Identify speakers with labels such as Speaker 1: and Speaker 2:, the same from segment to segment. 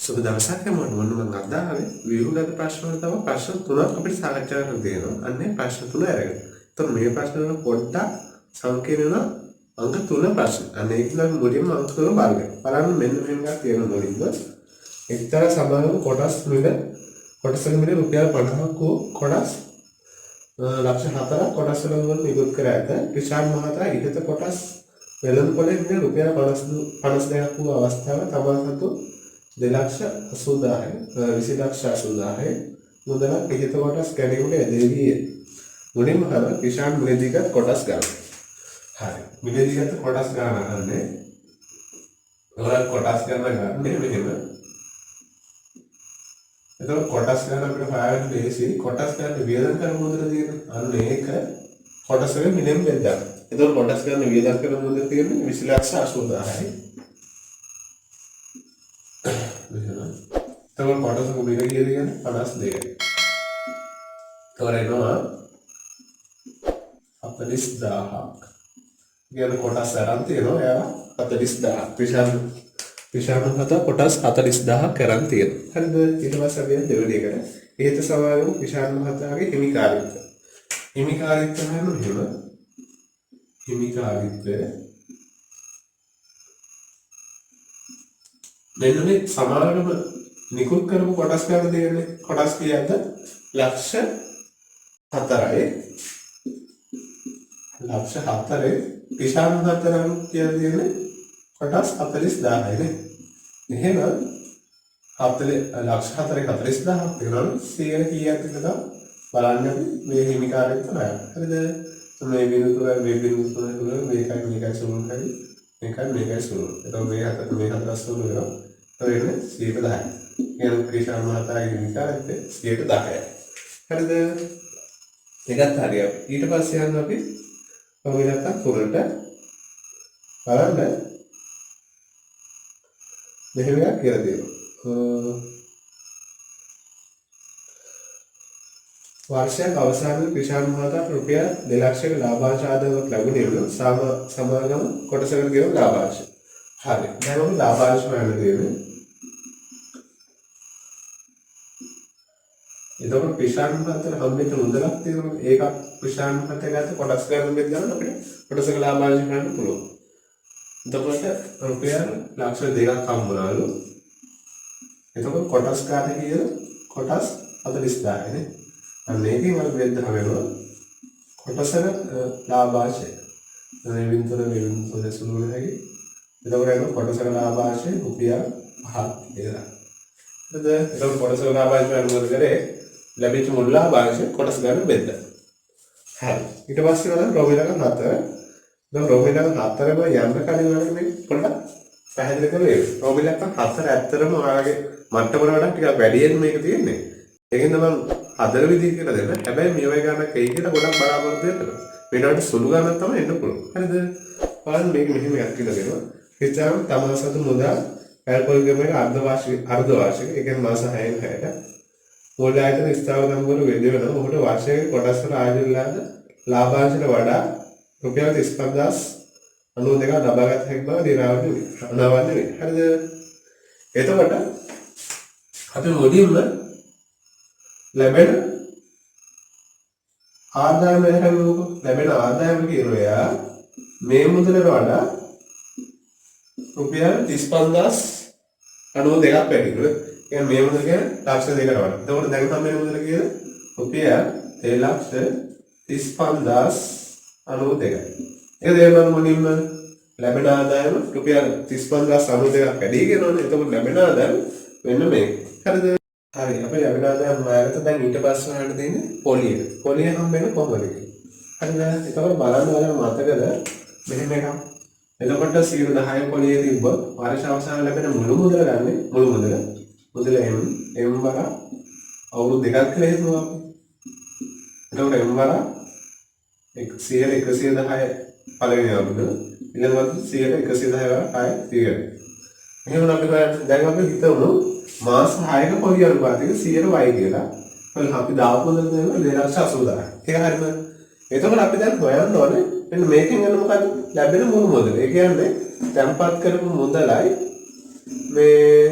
Speaker 1: සුබ දවසක් හැමෝටම. මම අද ආවේ ව්‍යුහගත ප්‍රශ්න වල තව ප්‍රශ්න තුනක් අපිට සාකච්ඡා කරන්න තියෙනවා. අන්නේ ප්‍රශ්න තුන අරගෙන. එතකොට මේ ප්‍රශ්න වල පොඩ්ඩක් සංකීර්ණ අංක 3 ප්‍රශ්න. අන්න ඒක නම් මුලින්ම අංක 3 බලන්න මෙන්න මෙහෙම එකක් තියෙනවා මුලින්ම. එක්තරා සමාගම කොටසක මිල රුපියල් 50ක් වූ කොටස් ලක්ෂ 4ක් කොටස් වලින් නිකුත් කර ඇත. විශාල මහතා ඉහත කොටස් වෙළඳපොලේ මිල රුපියල් 52ක් වූ අවස්ථාව තමා සතු 2,80,000 මුදලක් ඉහත කොටස් ගැනීමට යෙදෙවීය. මුලින්ම විශාල මිලදීගත් කොටස් ගන්න. හරි. මිලදීගත් කොටස් ගන්න අහන්නේ. ඔයාලා කොටස් ගන්න මෙහෙම. එතකොට කොටස් ගන්න අපිට හොයාගන්න ලේසි. කොටස් ගන්න වියදම් කරන මුදල තියෙන. අන්න ඒක කොටස් වලින් මිලෙන් බෙදන්න. එතකොට කොටස් ගන්න වියදම් කරන මුදල තියෙන්නේ 20,80,000යි. එතකොට කොටසක මිල කීයද කියන්නේ 52යි. එතකොට එනවා 40,000ක්. කියන කොටස් අරන් තියෙනවා. එයා 40,000. විශාල මහතා කොටස් 40,000ක් අරන් තියෙනවා. හරිද? ඊට පස්සේ අපි දෙවෙනි එකට ඉහත සමාගම විශාල මහතාගේ හිමිකාරීත්වය. හිමිකාරීත්වය නම් මෙහෙම. හිමිකාරීත්වය මෙන්න මේ සමාගම නිකුත් කරපු කොටස් ගන්න දෙන්නේ. කොටස් කීයද? ලක්ෂ 4යි. ලක්ෂ 4ේ විශාල මහතා කියලා දෙන්නේ කොටස් 40,000යි නේ. එහෙනම් ලක්ෂ 4ේ 40,000ක් වෙනවා. 100 කීයක්ද කියලා බලන්න අපි මේ හිමිකාරීත්වය හොයන්න. හරිද? මේ බිඳුව මේකයි සුළුයි හරි. මේකයි සුළුයි. එතකොට මේ හතර සුළු වෙනවා. එතකොට 110යි. කියන විශාල මහතාගේ හිමිකාරීත්වය 10යි. හරිද? ඒකත් හරියයි. ඊට පස්සේ යන්න අපි කොහොමදක් තුනට බලන්න මෙහෙම එකක් කියලා දෙනවා. වර්ෂයක් අවසානයේ විශාල මහතාට රුපියල් 2,00,000ක ලාභාංශ ආදායමක් ලැබුණේ සමාගම කොටසකට ගෙවන ලාභාංශ. හරි. දැන් අපි ලාභාංශ හොයන්න තියෙන්නේ. එතකොට විශාල මහතාට හම්බෙච්ච මුදලක් තියෙනවා. ඒක විශාල මහතා ගත්ත කොටස් ගන්න බෙදලා අපිට කොටසක ලාභාංශ ගන්න පුළුවන්. එතකොට රුපියල් ලක්ෂ 2ක් හම්බුනාලු. එතකොට කොටස් කාට කීයද? කොටස් 40,000යි නේ. අන්න ඒකෙන් අපි බෙදලා වෙනවා කොටසක ලාභාංශය. මේ වින්තර සුළු වෙනකි. එතකොට ඒක කොටසක ලාභාංශය රුපියල් 5ක් කියලා. හරිද? එතකොට කොටසක ලාභාංශය අනුමත කරේ ලැබිච්ච මුල් ලාභාංශය කොටස් ගන්න බෙදලා. හරි. ඊට පස්සේ වල රොමිලක 4 දැන් රොමිලක 4ම යන්න කලින් වලට මේ පොඩ්ඩක් පැහැදිලි කරේ. රොමිලක 4 ඇත්තටම ඔයාලගේ මට්ටමකට වඩා ටිකක් වැඩියෙන් මේක තියෙන්නේ. ඒකෙන් තමයි හදන විදිහ කියලා දෙන්න. හැබැයි මේ වගේ ගණනක් එයි කියලා ගොඩක් බලාපොරොත්තු වෙනවා. මේකට සුළු ගණනක් තමයි එන්න පුළුවන්. හරිද? බලන්න මේක මෙහෙම එකක් කියලා දෙනවා. කිචාම් තමා සතු මුදල් පැල්පොල්ගමේ අර්ධ වාර්ෂික ඒ කියන්නේ මාස 6න් 6ට පොල් ආයතන ස්ථාවර නම්බර වේද වෙනවා. ඔහුට වාර්ෂික කොටස් වල ආයතනලාද ලාභාංශයට වඩා රුපියල් 35,092ක් ලබාගත හැකි බව දිනාවද වෙයි. හරිද? එතකොට අපි මුලින්ම ලැබෙන ආදායම ලැබෙන ආදායම කියනවා මේ මුදලට වඩා රුපියල් 35,092ක් වැඩිද? කියන්නේ මේ මුදල කියන්නේ ලක්ෂ 2කට වඩා. එතකොට දැන් තමයි මුදල කියන්නේ රුපියල් 2,35,092යි. ඒක දෙන්න මුලින්ම ලැබෙන ආදායම රුපියල් 35,092ක් වැඩි කියනවනේ. එතකොට ලැබෙන ආදායම වෙන්න මේක. හරිද? හරි. අපි ලැබෙන ආදායම හොයාගත්ත. දැන් ඊට පස්සේ හොයන්න තියෙන්නේ පොලිය. පොලිය හම්බෙන්නේ කොහොමද කියලා. හරිද? එතකොට බලන්න ඔයාලා මතකද මෙහෙම එකක්. එතකොට 10 පොලිය තිබ්බොත් වර්ෂ අවසාන ලැබෙන මුළු මුදල ගන්න මුළු මුදල M වර අවුරුදු දෙකක් කියලා හිතුවා අපි. එතකොට M වර 110 පළවෙනි අවුරුද්ද ඊළඟට 110 වර ආයෙ 100. එහෙනම් අපි දැන් අපි හිතමු මාස 6ක පොලිය අනුපාතයක 100ට y කියලා. අපි දාපු මුදල දෙනවා 2,80,000. ඒක හරියද? එතකොට අපි දැන් හොයන්න ඕනේ මෙන්න මේකෙන් යන මොකද ලැබෙන මුළු මුදල. ඒ කියන්නේ තැන්පත් කරපු මුදලයි මේ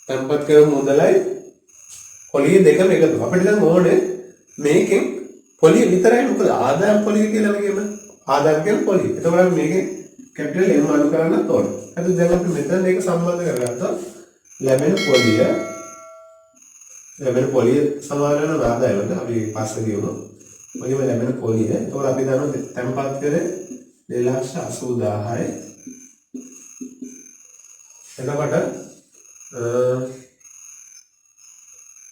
Speaker 1: තැන්පත් කරමු මුදලයි පොලිය දෙකම එකතු. අපිට දැන් ඕනේ මේකෙන් පොලිය විතරයි. මොකද ආදායම් පොලිය කියලා මේකම ආදායම් කියන්නේ පොලිය. ඒතකොට අපි මේකෙන් කැපිටල් M අඩු කරන්නත් ඕනේ. හරි දැන් අපි මෙතන මේක සම්බන්ධ කරගත්තා. ලැබෙන පොලිය සමාන වෙන ආදායමට අපි පස්සේ කියමු. ඔයම ලැබෙන පොලිය. ඒතකොට අපි දන්නවා තැන්පත් කරේ 2,80,000යි. එතකොට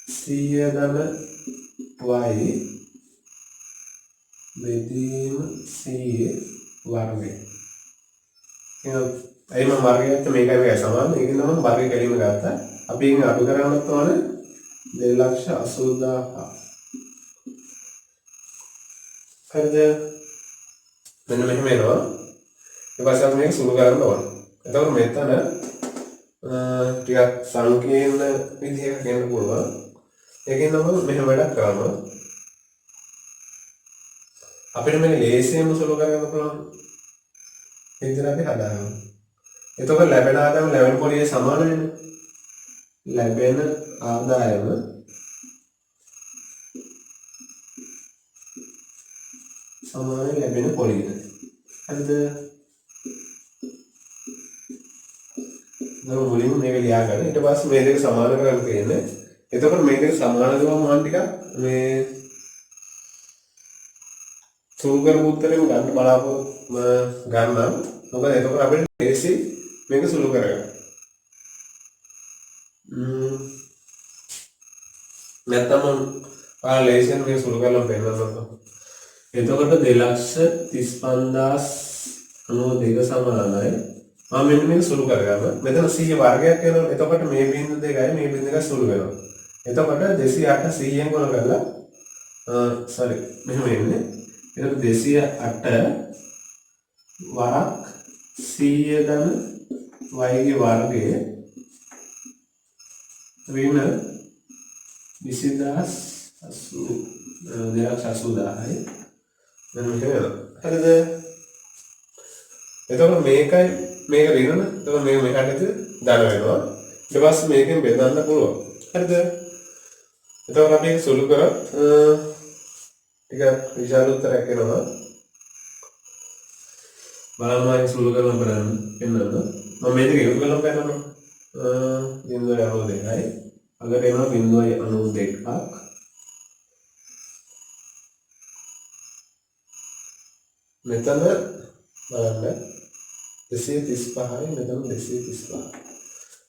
Speaker 1: 100 ධන y බෙදීම 100 වර්ගය. එහෙනම් මම වර්ගයට මේකයි සමාන. ඒකෙන් නම් වර්ගය කැලීම ගත්තා. අපි ඉතින් අඩු කරන්නත් ඕනේ 2,80,000. හරිද? මෙන්න මෙහෙම එනවා. ඊට පස්සේ අපි මේක සුළු කරන්න ඕනේ. එතකොට මෙතන ටිකක් සංකීර්ණ විදිහකට කියන්න පුළුවන්. ඒකෙන් නම් මෙහෙම වැඩක් කරනවා. අපිට මේක ලේසියෙන්ම සුළු කරගන්න පුළුවන්. ඒ විදිහට අපි හදාගමු. එතකොට ලැබෙන ආදායම ලැබෙන පොලියේ සමාන වෙනවා. ලැබෙන ආදායම සමාන ලැබෙන පොලියට. හරිද? දැන් මුලින්ම මේක ලියා ගන්න. ඊට පස්සේ මේ දෙක සමාන කරන්න තියෙන්නේ. එතකොට මේ දෙක සමාන කරන මාන ටික මේ සුළු කරපු උත්තරෙම ගන්න බලාපොරොත්තු ගන්නම්. මොකද එතකොට අපිට ලේසි මේක සුළු කරගන්න. නැත්නම් ඔයාලා ලේසියෙන් මේක සුළු කරලා පෙන්නනවා. එතකොට 2,35,092 සමානයි. මම මෙන්න මේක සුළු කරගන්න. මෙතන 100 වර්ගයක් වෙනවා. එතකොට මේ බිංදු දෙකයි මේ බිංදු දෙකයි සුළු වෙනවා. එතකොට 208 100ෙන් ගුණ කරලා මෙහෙම එන්නේ. එතකොට 208 වරක් 100 ධන y ගේ වර්ගය ඍණ 20,80,000යි. මෙන්න මෙහෙම. හරිද? එතකොට මේකයි මේක ඍණ. එතකොට මේක මෙහාට ධන වෙනවා. ඊට පස්සේ මේකෙන් බෙදන්න පුළුවන්. හරිද? එතකොට අපි සුළු කරත් ටික විශාල උත්තරයක් එනවා. බලන්න මම සුළු කරලා බලන්න එන්නද. මම මේක එකතු කරලා බලනවා. 0.92යි. අගට එනවා 0.92ක්. මෙතන බලන්න 235යි මෙතන 235.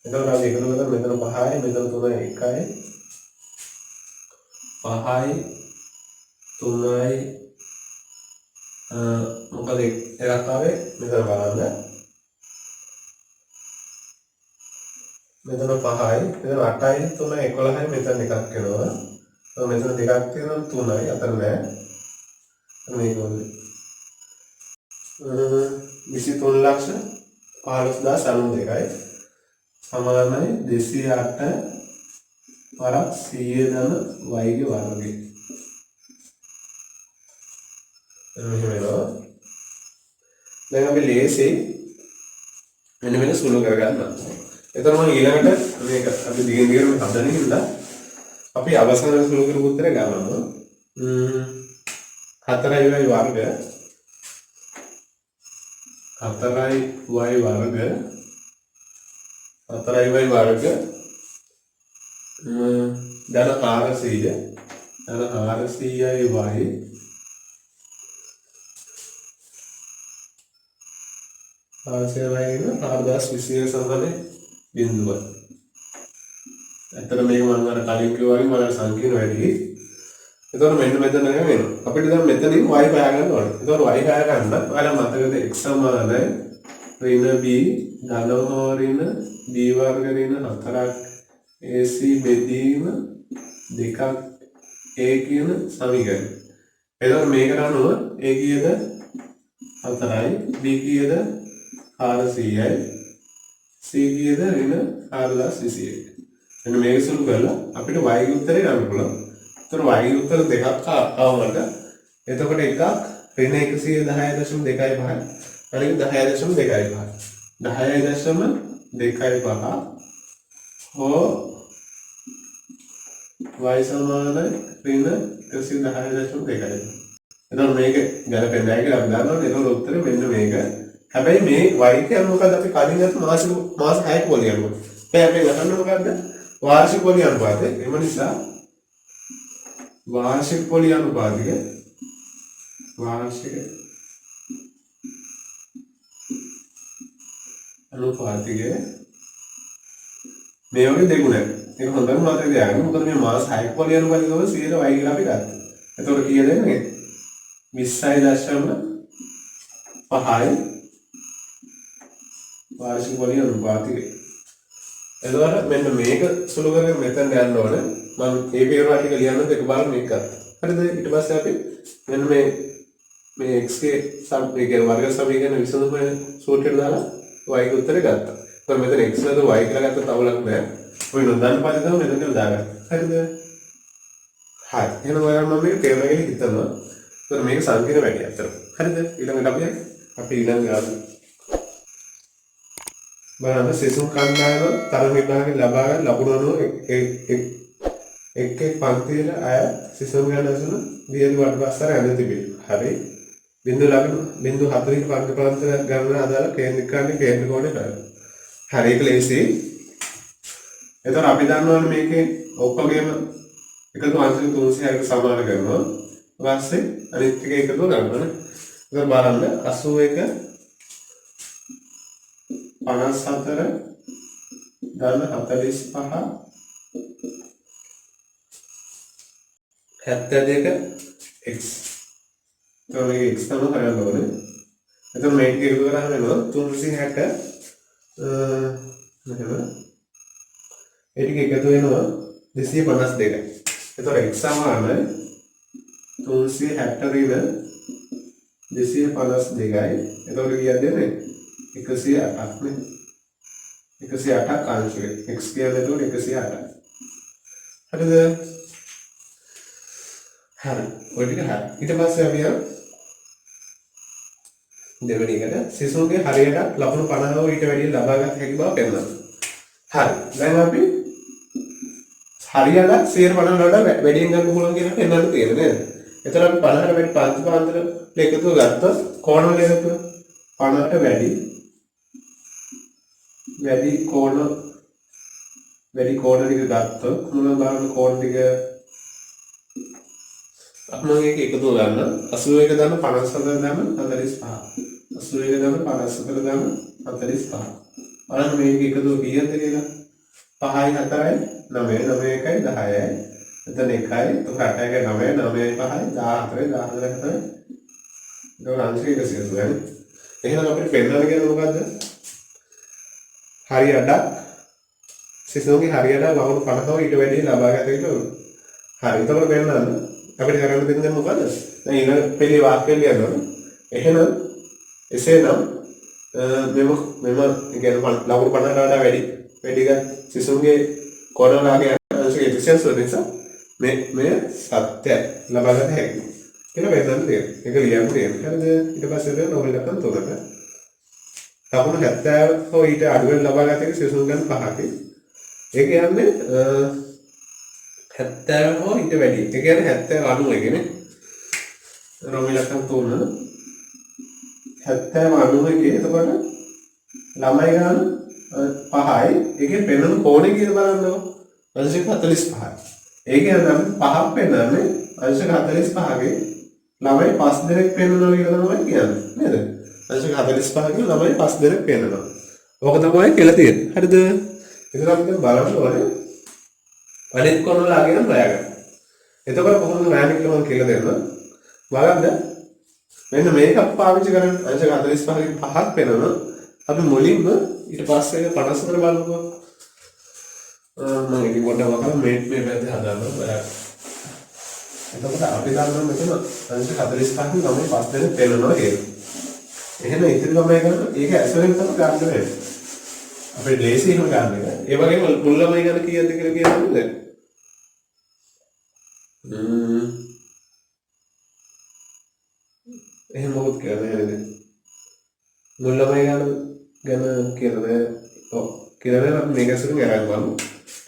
Speaker 1: එතකොට අපි එකතු කරලා මෙතන 5යි මෙතන 3යි 1යි 5යි 3යි මොකද එකක් ආවේ මෙතන බලන්න මෙතන 5යි මෙතන 8යි 3යි 11යි මෙතන එකක් වෙනවා. මෙතන දෙකක් තියෙනවා 3යි අතර නෑ. මේක වගේ 23,15,92යි සමානයි 208 වරක් 100 ධන y ගේ වර්ගය. මෙහෙම වෙනවා. දැන් අපි ලේසි මෙන්න සුළු කරගන්නවා. එතකොට මම ඊළඟට මේක අපි දිගින් දිගටම හදන හින්දා අපි අවසාන සුළු කරපු උත්තරය ගන්නවා. 4y වර්ග 4y වර්ග 4y වර්ග ධන 400 ධන 400y ආසයවයින 4020 සමානේ බිඳුව. ඇත්තට මේක මම අර කලින් කිව්වා වගේ මම සංකීර්ණ වැඩි. එතකොට මෙන්න මෙතන වෙනවා. අපිට දැන් මෙතනින් y හොයාගන්න ඕනේ. එතකොට y හොයාගන්න ඔයාලා මතකද x සමානයි ඍණ b ධන හෝ ඍණ b වර්ග ඍණ 4ක් ac බෙදීම 2ක් a කියන සමීකරණය. එතකොට මේකට අනුව a කීයද 4යි b කීයද 400යි c කීයද ඍණ 4020යි. මෙන්න මේක සුළු කරලා අපිට y ගේ උත්තරේ ගන්න පුළුවන්. එතකොට y ගේ උත්තර දෙකක් ආවමඩ එතකොට එකක් ඍණ 110.25 අනික 10.25 10.25 හෝ y සමාන ඍණ 110.2යි. එතකොට මේක ගැලපෙන්නේ නැහැ කියලා අපි දන්නවා. එතකොට උත්තරේ මෙන්න මේක. හැබැයි මේ y කියන්නේ මොකද්ද? අපි කලින් ගත්ත මාස 6ක පොලි අනුපාතය. දැන් අපි ගන්න මොකද්ද? වාර්ෂික පොලි අනුපාතය. එම නිසා වාර්ෂික පොලි අනුපාතික මේ වගේ දෙගුණයක්. ඒක හොඳම මතක තියාගන්න. මොකද මේ මාස 6ක පොලි අනුපාතය තමයි 100යි කියලා අපි ගත්තා. එතකොට කීයද එන්නේ? 20.5යි වාර්ෂික පොලි අනුපාතික. එතකොට මෙන්න මේක සුළු කරගෙන මෙතන යන්න ඕනේ. මම මේ පේපර් ටික ලියන්න දෙක බලන්න මේක ගත්තා. හරිද? ඊට පස්සේ අපි මෙන්න මේ x ගේ සම්පූර්ණ වර්ග සමීකරණ විසඳුම සූත්‍රයට දාලා y ගේ උත්තරේ ගත්තා. එතකොට මෙතන x නේද y කියලා ගත්ත තවලක් නෑ. ඔය නොදන්න පද තමයි මෙතන කියලා දාගන්න. හරිද? හරි. එහෙනම් ඔයාලා මම මේක තේරුම්ගෙන හිතනවා. එතකොට මේක සංකීර්ණ වැඩි අතර. හරිද? ඊළඟට අපි ඊළඟ බලන්න සිසුන් කණ්ඩායම තරඟ විභාගයෙන් ලබා ගන්න ලකුණු අනුව එක් පන්තිවල අය සිසුන් ගැන අසන වියලි වඩපස්සර ඇඳ තිබෙනවා. හරි. බිංදු 40 පන්ති ප්‍රාන්ත ගණන අදාළ කේන්ද්‍ර කෝණය බලන්න. හරි ඒක ලේසි. එතකොට අපි දන්නවනේ මේකේ ඔක්කොගේම එකතු අංශක 360කට සමාන කරනවා. ඊපස්සේ අනිත් එක එකතු ගන්නවනේ. එතකොට බලන්න 81 54 ධන 45 72 x. එතකොට මේක x තමයි හොයන්න ඕනේ. එතකොට මේක එකතු කරාම එනවා 360 මෙහෙම. ඒ ටික එකතු වෙනවා 252යි. එතකොට x සමානයි 360 ඍණ 252යි. එතකොට කීයද එන්නේ? 108ක් නේ. 108ක් අංශය. x කියන්නේ එතකොට 108යි. හරිද? හරි. ඔය ටික හරි. ඊට පස්සේ අපි දෙවෙනි එකට සිසුන්ගේ හරියට ලකුණු 50 හෝ ඊට වැඩිය ලබා ගන්න හැකි බව පෙන්වනවා. හරි. දැන් අපි හරියට 150 වලට වැඩියෙන් ගන්න පුළුවන් කියන එක පෙන්වන්න තියෙනවා නේද? එතකොට අපි 50ට වැඩි පන්ති පාන්තර එකතුව ගත්තොත් කෝණ වල එකතුව 50ට වැඩි කෝණ ටික ගත්තොත් මොනවද බලන්න කෝණ ටික අපි මේක එකතුව ගන්න 81 දාන්න 54 දාන්න 45 81 දාන්න 54 දාන්න 45 බලන්න මේක එකතුව කීයද කියලා 5යි 4යි 9යි 9යි 1යි 10යි එතන 1යි 8යි 9යි 9යි 5යි 14යි 14යි ඒක අංශක 180 නේ. එහෙනම් අපිට පෙන්නන්න කියන්නේ මොකද්ද? හරියට සිසුන්ගේ හරියට ලකුණු 50 ඊට වැඩි ලබා ගත යුතු. හරි. එතකොට පෙන්නන්න අපිට කරන්න දෙන්නේ මොකද්ද? දැන් ඊළඟ පෙළේ වාක්‍යය ලියනවා. එහෙනම් එසේනම් මෙම කියන්නේ ලකුණු 50ට වඩා වැඩි ගත් සිසුන්ගේ කෝණාගේ අංශක 180 නිසා මේ සත්‍ය ලබා ගන්න හැකියි. කියලා වෙනදන් තියෙනවා. ඒක ලියන්න තියෙනවා. හරිද? ඊට පස්සේ නෝබල් ලකුණු 3කට ලකුණු 70 හෝ ඊට අඩු වෙන ලබා ගත හැකි සිසුන් ගන්න 5ක. ඒ කියන්නේ 70 හෝ ඊට වැඩි. ඒ කියන්නේ 70 90 කියන්නේ නෝබල් ලකුණු 3 70 90 කියේ එතකොට ළමයි ගන්න 5යි. ඒකේ පෙන්වන කෝණය කියලා බලන්නකො. අංශක 45යි. ඒ කියන්නේ අපි 5ක් පෙන්නන්නේ අංශක 45ගේ ළමයි 5 දෙනෙක් පෙන්නනවා කියලා තමයි කියන්නේ. නේද? අංශක 45ගේ ළමයි 5 දෙනෙක් පෙන්නනවා. ඕක තමයි කියලා තියෙන්නේ. හරිද? ඒක අපි දැන් බලන්න ඕනේ. අනිත් කොන වල අගයන් හොයාගන්න. එතකොට කොහොමද හොයන්නේ කියලා මම කියලා දෙන්නම්. බලන්න. මෙන්න මේක අපි පාවිච්චි කරන්නේ අංශක 45ගෙන් 5ක් පෙන්නනවා. අපි මුලින්ම ඊට පස්සේ 50 කර බලමුකෝ. මම ඉතින් පොඩ්ඩක් වහලා මේ පැත්තේ හදාගන්න බලන්න. එතකොට අපි ගන්න මෙතන අංශක 45න් ළමයි 5 දෙනෙක් පෙන්නනවා කියලා. එහෙනම් ඉතිරි ළමයි ගන්න ඒක ඇසුරෙන් තමයි ගන්න වෙන්නේ. අපේ ලේසි එහෙම ගන්න එක. ඒ වගේම මුල් ළමයි ගන්න කීයද කියලා කියනවද? එහෙම මොකද කියන්නේ නේද? මුල් ළමයි ගැන කියනද? ඔව්. කියලා අපි මේක ඇසුරෙන් අරන් බලමු.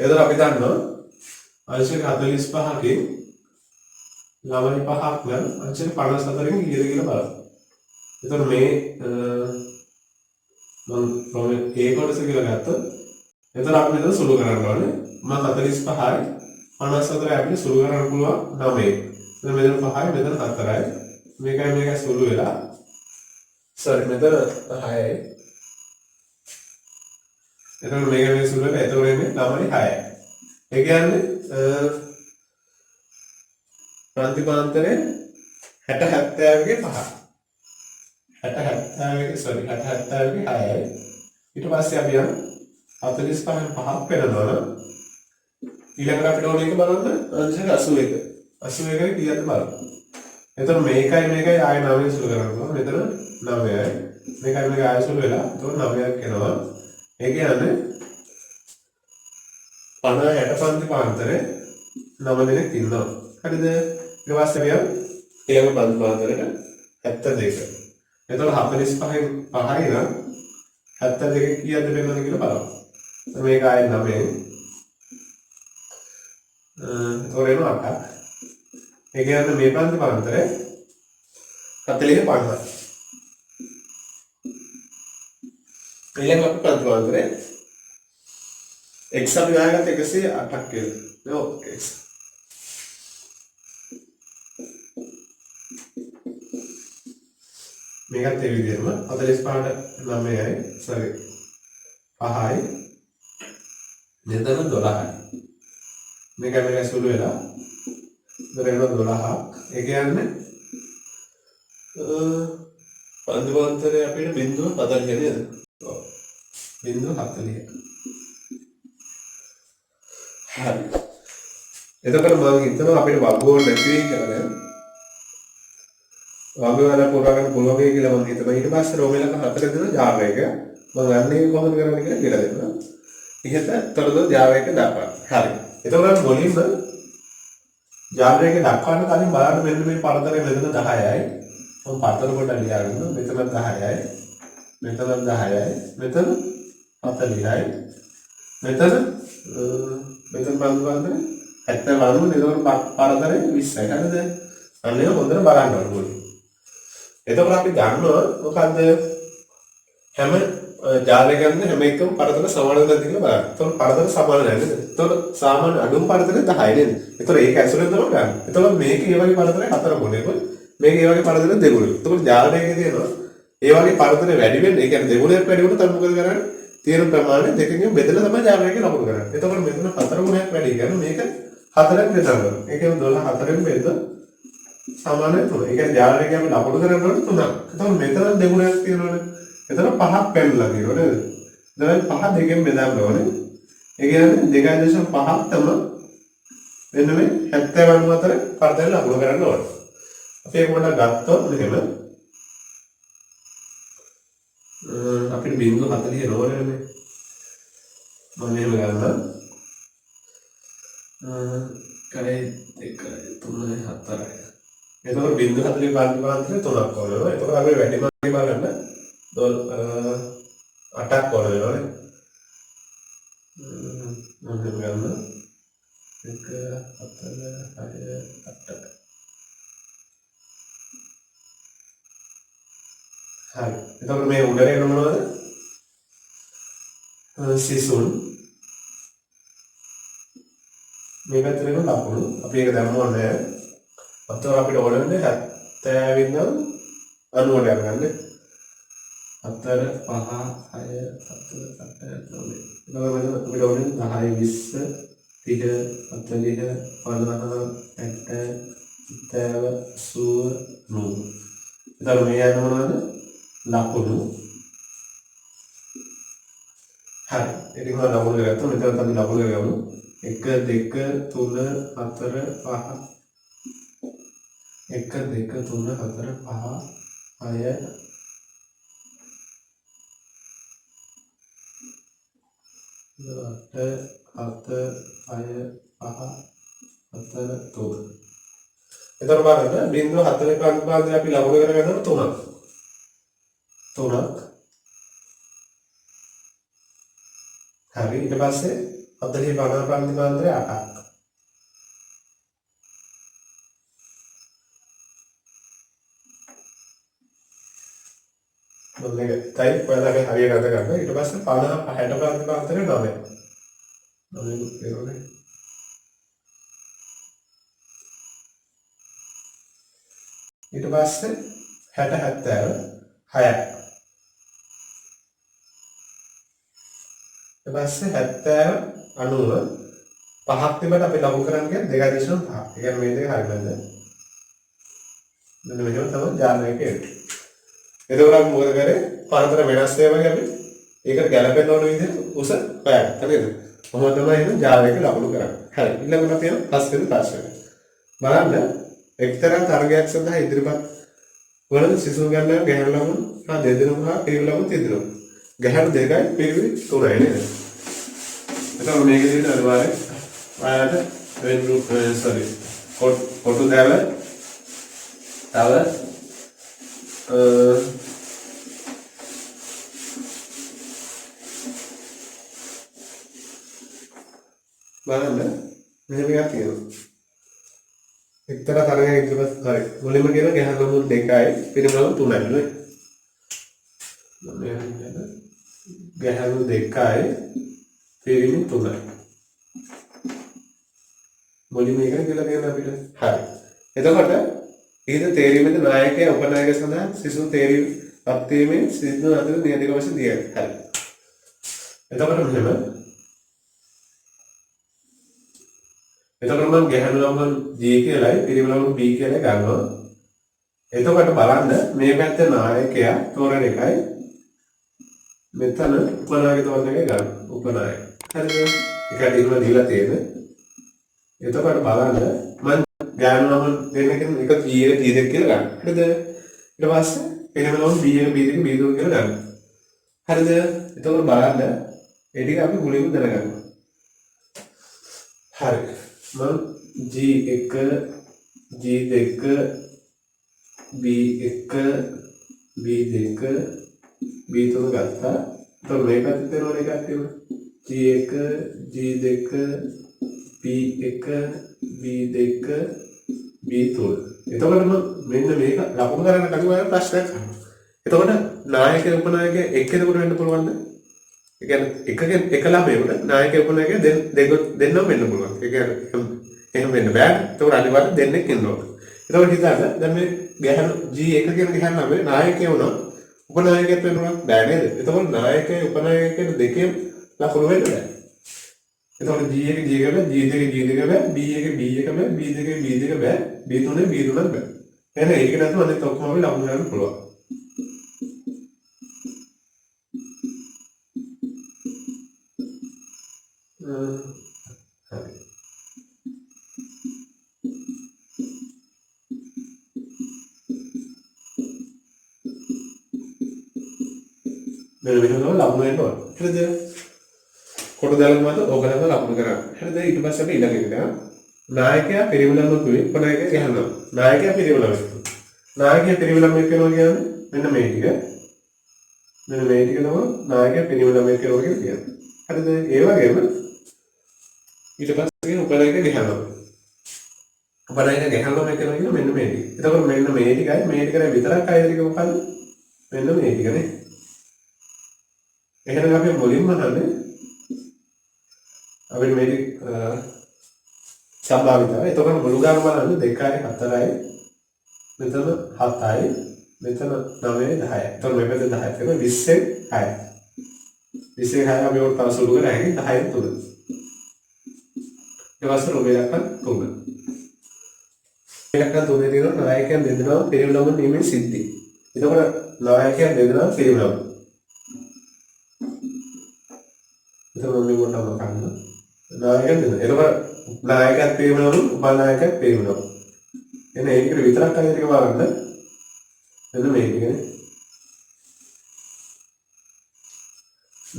Speaker 1: එතකොට අපි දන්නවා අංශක 45කින් ළමයි 5ක් නම් අංශක 54කින් කීයද කියලා බලන්න. එතකොට මේ මම ඒ කොටස කියලා ගත්තොත් එතකොට අපි මෙතන සුළු කරන්න ඕනේ. 45යි 54යි අපිට සුළු කරන්න පුළුවන් 9. එතන මෙතන 5යි මෙතන 4යි. මේකයි සුළු වෙලා මෙතන 6යි. එතකොට මේක සුළු වෙලා එතකොට එන්නේ 9යි 6යි. ඒ කියන්නේ ප්‍රතිපාන්තරේ 60 70ගේ 5. 60 70ගේ 6යි. ඊට පස්සේ අපි යන 45න් 5ක් පෙරනවා නම් ඊළඟට අපිට ඕන එක බලන්න අංශක 81. 81 කීයද බලන්න. එතකොට මේකයි ආයෙ 9 සුළු කරනවා. මෙතන 9යි. මේකයි ආයෙ සුළු වෙලා එතකොට 9ක් එනවා. ඒ කියන්නේ 50 60 පන්ති පාන්තරේ 9 දෙනෙක් ඉන්නවා. හරිද? ඊට පස්සේ අපි ඊළඟ පන්ති පාන්තරේට 72. එතකොට 45න් 5යි නම් 72 කීයද වෙනවද කියලා බලමු. මේක ආයෙ 9යි. එතකොට එනවා 8ක්. ඒ කියන්නේ මේ පන්ති පාන්තරේ 40 50. ඊළඟ අපි පන්ති පාන්තරේ x අපි හොයාගත්ත 108ක් කියලා. නෝ x. මේකත් ඒ විදිහටම 45ට 9යි sorry 5යි මෙතන 12යි. මේක සුළු වෙලා දරේන 12ක්. ඒ කියන්නේ පන්තිපාන්තරේ අපිට බිංදුව 40 නේද? ඔව්. බිංදුව 40. හරි. එතකොට මම හිතනවා අපිට වගුව නැති වෙයි කියලා දැන්. වගුව වල පුරාගෙන පුළුවන් වෙයි කියලා මම හිතනවා. ඊට පස්සේ රෝමෙලක 4 දෙන ජාවයක මම ගන්නේ කොහොමද කරන්නේ කියලා දෙන්නම්. ඉහත තොරතුරු ජාවයක දාපන්. හරි. එතකොට මුලින්ම ජාවයක දක්වන්න කලින් බලන්න මෙන්න මේ පරතරය මෙතන 10යි. මම පරතර කොට ලියාගෙන මෙතන 10යි. මෙතන 10යි. මෙතන 40යි. මෙතන පන්තිපාන්තරේ 70 එතකොට පරතරය 20යි. හරිද? අන්න ඒක හොඳට බලන්න ඕනේ. එතකොට අපි ගන්නවා මොකද්ද? හැම ජාලයකම හැම එකම පරතර සමානද නැද්ද කියලා බලන්න. එතකොට පරතර සමාන නැහැ නේද? එතකොට සාමාන්‍ය අඩුම පරතරය 10යි නේද? එතකොට ඒක ඇසුරෙන් තමයි ගන්න. එතකොට මේක ඒ වගේ පරතරය 4 ගුණයක මේක ඒ වගේ පරතරය 2 ගුණයක. එතකොට ජාලයකේ තියෙනවා ඒ වගේ පරතරය වැඩි වෙන්නේ. ඒ කියන්නේ 2 ගුණයක් වැඩි වුණොත් අපි මොකද කරන්නේ? තියෙන ප්‍රමාණය දෙකකින් බෙදලා තමයි ජාලයකේ ලකුණු කරන්නේ. එතකොට මෙතන 4 ගුණයක් වැඩි කියන්නේ මේක 4ක් බෙදනවා. ඒ කියන්නේ 12 4ෙන් බෙද සමානයි 3. ඒ කියන්නේ ජාලයකේ අපි ලකුණු කරන්නේ 3ක්. එතකොට මෙතන 2 ගුණයක් තියෙනවනේ. එතන 5ක් පැනලා තියෙනවා නේද? දැන් 5 දෙකෙන් බෙදන්න ඕනේ. ඒ කියන්නේ 2.5ක් තමයි වෙන මේ 74 පරතරය ලකුණු කරන්න ඕනේ. අපි ඒක පොඩ්ඩක් ගත්තොත් මෙහෙම අපිට බිංදුව 40 නෝනනේ. මම මෙහෙම ගන්නම්. කරේ 1 3 4යි. එතකොට බිංදුව 40 පාන්තරේ 3ක් ඕනේ. එතකොට අපි වැඩිම බලන්න 8ක් ඕන වෙනවනේ. මම ගන්න 1 4 6 8. හරි. එතකොට මේ උඩරේ මොනවද? සිසුන්. මේ පැත්තේ වෙන ලකුණු. අපි ඒක දැම්මොත් නෑ. අතන අපිට ඕනෙන්නේ 70 ඉඳන් 90ට ගන්න. 4 5 6 7 8 9. ඊළඟට අපිට ඕනේ 10 20 30 40 50 60 70 80 90. එතකොට මේ යන මොනවද? ලකුණු. හරි. ඉතින් මම ලකුණු ගත්තා. මෙතන තමයි ලකුණු ගමු. 1 2 3 4 5 1 2 3 4 5 6 එතකොට බලන්න බිංදුව 4 පන්තිපාන්තරේ අපි ලකුණු කරගන්නවා 3ක්. හරි. ඊට පස්සේ 40 50 ප්‍රාන්තිමාන්තරය 8ක්. මොන එක තයි ඔයාලගේ හරිය ගත ගන්න. ඊට පස්සේ 50 60 ප්‍රාන්තිමාන්තරය 9ක්. 9ක් කියනෝනේ. ඊට පස්සේ 60 70 6ක්. ඊට පස්සේ 70 90 පහක් තිබ්බට අපි ලඝු කරන්නේ 2.5. ඒ කියන්නේ මේ දෙක හරියටද? මෙන්න මෙහෙම තමයි ජාලනයක එන්නේ. එතකොට අපි මොකද කරේ? පරතර වෙනස් වේවගේ අපි ඒකට ගැලපෙන්න ඕන විදිහට උස හොයාගත්තා නේද? කොහොමද තමයි එහෙනම් ජාලයක ලකුණු කරන්නේ. හරි. ඊළඟට අපි යමු පස්වෙනි ප්‍රශ්නෙට. බලන්න එක්තරා තරගයක් සඳහා ඉදිරිපත් වන සිසු ගණනක් ගැහැණු ළමුන් හා දෙදෙනෙකු හා පිරිමි ළමුන් තිදෙනෙකු. ගැහැණු 2යි පිරිමි 3යි නේද? එතකොට මේක දිහා අනිවාර්යයෙන් ඔයාලට වෙන ගෲප් කොටු දාලා තව බලන්න මෙහෙම එකක් තියෙනවා. එක්තරා තරගයක ඉදිරිපත් හරි. මුලින්ම කියන ගැහැණු ළමුන් 2යි පිරිමි ළමුන් 3යි නේ. ගැහැණු 2යි පිරිමි 3යි. මුලින්ම එක කියලා කියන්න අපිට. හරි. එතකොට ඊට තේරීමේ නායකය උපනායක සඳහා සිසු තේරීම පත්වීමේ සිද්ධ අතර නියතික වශයෙන් දියයි. හරි. එතකොට මෙහෙම එතකොට මම ගැහැණු ළමුන් G කියලායි පිරිමි ළමුන් B කියලා ගන්නවා. එතකොට බලන්න මේ පැත්තේ නායකයා තෝරන එකයි මෙතන උපනායක තෝරන එකයි ගන්න. උපනායක. හරිද? එකට ඉන්න දීලා තියෙන්නේ. එතකොට බලන්න මම ගැහැණු ළමුන් දෙන්නකින් එක G එක G2 කියලා ගන්න. හරිද? ඊට පස්සේ පිරිමි ළමුන් B එක B2 B3 කියලා ගන්න. හරිද? එතකොට බලන්න ඒ ටික අපි මුලින්ම දැනගන්නවා. හරි. මම G1 G2 B1 B2 B3 ගත්තා. එතකොට මේ පැත්තේ තියෙන එකක් තියෙනවා. G1 G2 B1 B2 B3. එතකොට මෙන්න මේක ලකුණු කරන්න කලින් ඔයාලා ප්‍රශ්නයක් අහනවා. එතකොට නායක උපනායක එක්කෙනෙකුට වෙන්න පුළුවන්ද? ඒ කියන්නේ එක ළමයෙකුට නායක උපනායක දෙන්නම වෙන්න පුළුවන්. ඒ කියන්නේ එහෙම වෙන්න බෑ. එතකොට අනිවාර්යෙන් දෙන්නෙක් ඉන්න ඕන. එතකොට හිතන්න දැන් මේ ගැහැණු G1 කියන ගැහැණු ළමයි නායකයෙක් වුණා උපනායකයෙක් වෙන්න බෑ නේද? එතකොට නායකයෙක් උපනායකයෙක් දෙකෙන් ලකුණු වෙන්න බෑ. එතකොට G1 G1 බෑ G2 G2 බෑ B1 B1 බෑ B2 B2 බෑ B3 B3 බෑ. එහෙනම් ඒක නැතුව අනිත් ඔක්කොම අපි ලකුණු ගන්න පුළුවන්. හරි. මෙන්න මෙහෙම ලකුණු වෙන්න ඕන. හරිද? කොට දාලා මත ඕකලම ලකුණු කරා. හරිද? ඊට පස්සේ අපි ඊළඟ එක නායකයා පිරිමි ළමයෙක් වෙයි උපනායකයා ගහනවා. නායකයා පිරිමි ළමයෙක්. නායකයා පිරිමි ළමයෙක් වෙනවා කියන්නේ මෙන්න මේ ටික. මෙන්න මේ ටික තමයි නායකයා පිරිමි ළමයෙක් වෙනවා කියන්නේ. හරිද? ඒ වගේම ඊට පස්සේ උපනායක ගහනවා. උපනායක ගහනවා මේ කරනවා කියන්නේ මෙන්න මේ ටික. එතකොට මෙන්න මේ ටිකයි මේ ටිකයි විතරක් අයිද ටික මොකද්ද? මෙන්න මේ ටිකනේ. එහෙනම් අපි මුලින්ම හන්නේ අපිට මේ සම්භාවිතව. එතකොට මුළු ගාන බලන්න 2යි 4යි මෙතන 7යි මෙතන 9යි 10යි. එතකොට මේ පැත්තේ 10යි තියෙනවා 20න් 6යි. 20න් 6 අපි උඩ තව සුළු කරලා හැකි 10න් 3. ඊට පස්සේ රෝගේ දක්වා 3. මේ දක්වා 3 තියෙනවා නායකයන් දෙදෙනා පිරිමි ළමුන් නිමේ සිද්ධි. එතකොට නායකයන් දෙදෙනා පිරිමි ළමුන්. එතකොට මේ මොනවාද කරන්නේ? නායකයන් දෙදෙනා. එතකොට නායකයෙක් පිරිමි ළමුන් උපනායකයෙක් පිරිමි ළමුන්. එන්න ඒකට විතරක් අයිති එක බලන්න. එන්න මේක නේ.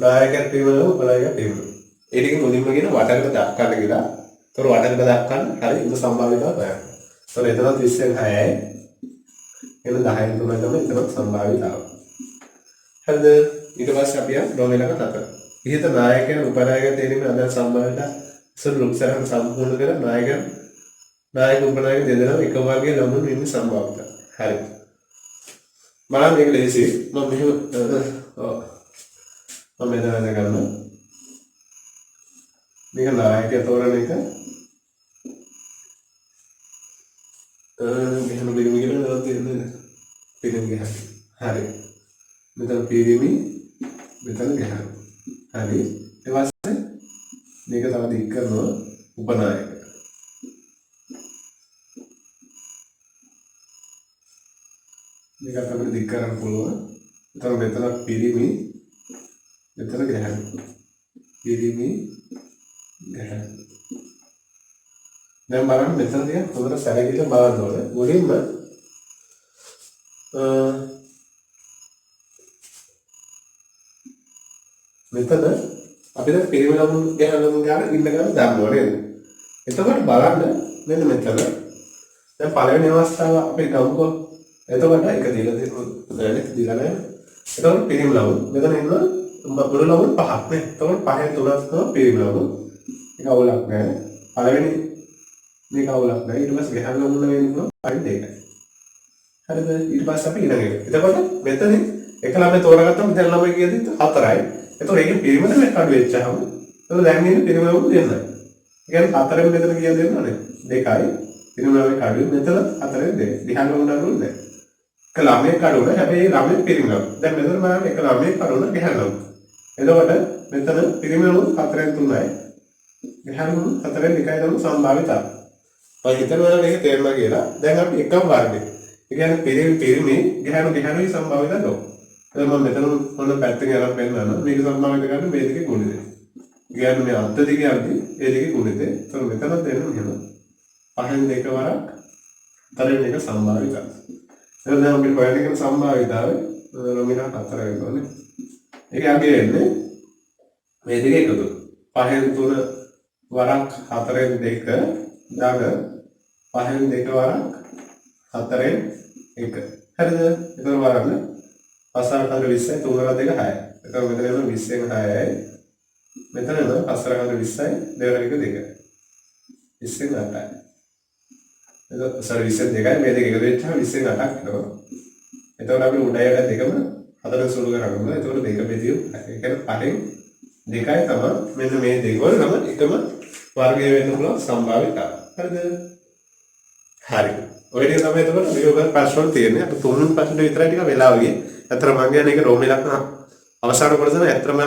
Speaker 1: නායකයෙක් පිරිමි ළමුන් උපනායකයෙක් පිරිමි ළමුන්. ඒ ටික මුලින්ම කියන වටකට දක්වන්න කියලා. ඒතකොට වටකට දක්වන්න හරි ඉන්න සම්භාවිතාව බලන්න. ඒතකොට එතන 20න් 6යි. එන්න 10න් 3යි තමයි එතන සම්භාවිතාව. හරිද? ඊට පස්සේ අපි යන ඩොමේනක 4. ඉහත නායකයන් උපනායකයන් තේරීමේ අදාළ සම්බන්ධතා සුළු රුක්සරන් සම්පූර්ණ කර නායක උපනායක දෙදෙනාම එක වර්ගයේ ළමුන් වෙන්නේ සම්භාවිතයි. හරි. බලන්න මේක ලේසි. මම මෙහෙම මම මෙතන ගන්නවා. මේක නායකය තෝරන එක මෙහෙම පිරිමි කියලා නේද තියෙන්නේ. පිරිමි ගහන. හරි. මෙතන පිරිමි මෙතන ගහන. හරි. ඊට පස්සේ මේක තව දික් කරනවා උපනායක. මේක අපිට දික් කරන්න පුළුවන්. එතන මෙතන පිරිමි මෙතන ගහන. පිරිමි ගහන. දැන් බලන්න මෙතන තියන හොඳට සැලකිලිව බලන්න ඕනේ. මුලින්ම මෙතන අපි දැන් පිරිමි ළමුන් ගහන ගාන ඉන්න ගාන දානවා නේද? එතකොට බලන්න මෙන්න මෙතන දැන් පළවෙනි අවස්ථාව අපි ගමුකෝ. එතකොට එක දීලා දීලා නැහැ. එතකොට පිරිමි ළමුන් මෙතන ඉන්නවා බුදු ළමුන් පහක් නේ. එතකොට පහෙන් තුනක් තමයි පිරිමි ළමුන්. ඒක අවුලක් නැහැ. පළවෙනි මේක අවුලක් නැහැ. ඊට පස්සේ ගහන ළමුන් වෙනවා පහෙන් දෙකයි. හරිද? ඊට පස්සේ අපි ඊළඟ එක. එතකොට මෙතනින් එක ළමයි තෝරගත්තම දැන් ළමයි කියදී 4යි. එතකොට ඒකේ පිරිමිද මේ කඩු වෙච්චාම එතකොට දැන් ඉන්නේ පිරිමි ළමුන් දෙන්නයි. ඒ කියන්නේ 4ෙන් මෙතන කීයද දෙන්නවනේ? 2යි. පිරිමි ළමයි කඩු මෙතන 4ෙන් 2. ගහන ළමුන් අනුන්නේ නැහැ. එක ළමයි කඩුන හැබැයි ළමයි පිරිමි ළමයි. දැන් මෙතන බලන්න එක ළමයි කඩුන ගහන ළමයි. එතකොට මෙතන පිරිමි ළමුන් 4ෙන් 3යි. ගහන ළමුන් 4ෙන් 2යි තමයි සම්භාවිතය. ඔය හිතනවා මේක තේරුණා කියලා. දැන් අපි එකම වර්ගය. ඒ කියන්නේ පිරිමි ගහන සම්භාවිතය දෝ. එතකොට මම මෙතන මොන පැත්තකින් අරන් පෙන්නනවා. මේක සම්භාවිත ගන්න මේ දෙකේ ගුණිතය. ඒ කියන්නේ මේ අන්ත දෙකේ අන්ති ඒ දෙකේ ගුණිතය. එතකොට මෙතනත් දෙන්න මෙහෙම. පහෙන් දෙක වරක් 4ෙන් 1 සම්භාවිතය. එතකොට දැන් අපි හොයන එක සම්භාවිතාවේ නොමිනා 4 වෙනවානේ. ඒක යන්නේ වෙන්නේ මේ දෙක එකතු. පහෙන් 3 වරක් 4ෙන් 2 දාග පහෙන් 2 වරක් 4ෙන් 1. හරිද? එතකොට බලන්න 5 4 20යි 3 2 6යි. එතකොට මෙතන එන 20න් 6යි. මෙතන එන 5 4 20යි 2 1 2යි. 20න් 8යි. එතකොට සර් 20න් 2යි මේ දෙක එකතු වෙච්චාම 20න් 8ක් වෙනවා. එතකොට අපි උඩයි යට දෙකම 4 සුළු කරගන්නවා. එතකොට දෙක බෙදියු. ඒ කියන්නේ 5න් 2යි තමයි මෙන්න මේ දෙක වල නම් එකම වර්ගය වෙන්න පුළුවන් සම්භාවිතාව. හරිද? හරි. ඔය ටික තමයි එතකොට විභාග ප්‍රශ්න වල තියෙන්නේ. අපි තුන්වෙනි ප්‍රශ්නේ විතරයි ටික වෙලා වගේ. අතර මම කියන්නේ ඒක රෝම ඉලක්කන අවසාන කොටස නම් ඇත්තම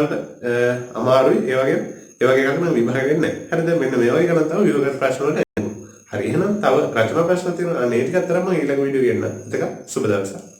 Speaker 1: අමාරුයි. ඒ වගේ එකක් නම් විභාග වෙන්නේ නැහැ. හරිද? මෙන්න මේ වගේ ගණන් තමයි විභාග ප්‍රශ්න වලට එන්නේ. හරි එහෙනම් තව රචනා ප්‍රශ්න තියෙනවා. අනේ ටිකක් තරම ඊළඟ වීඩියෝ ගෙන්න. එතක සුබ දවසක්.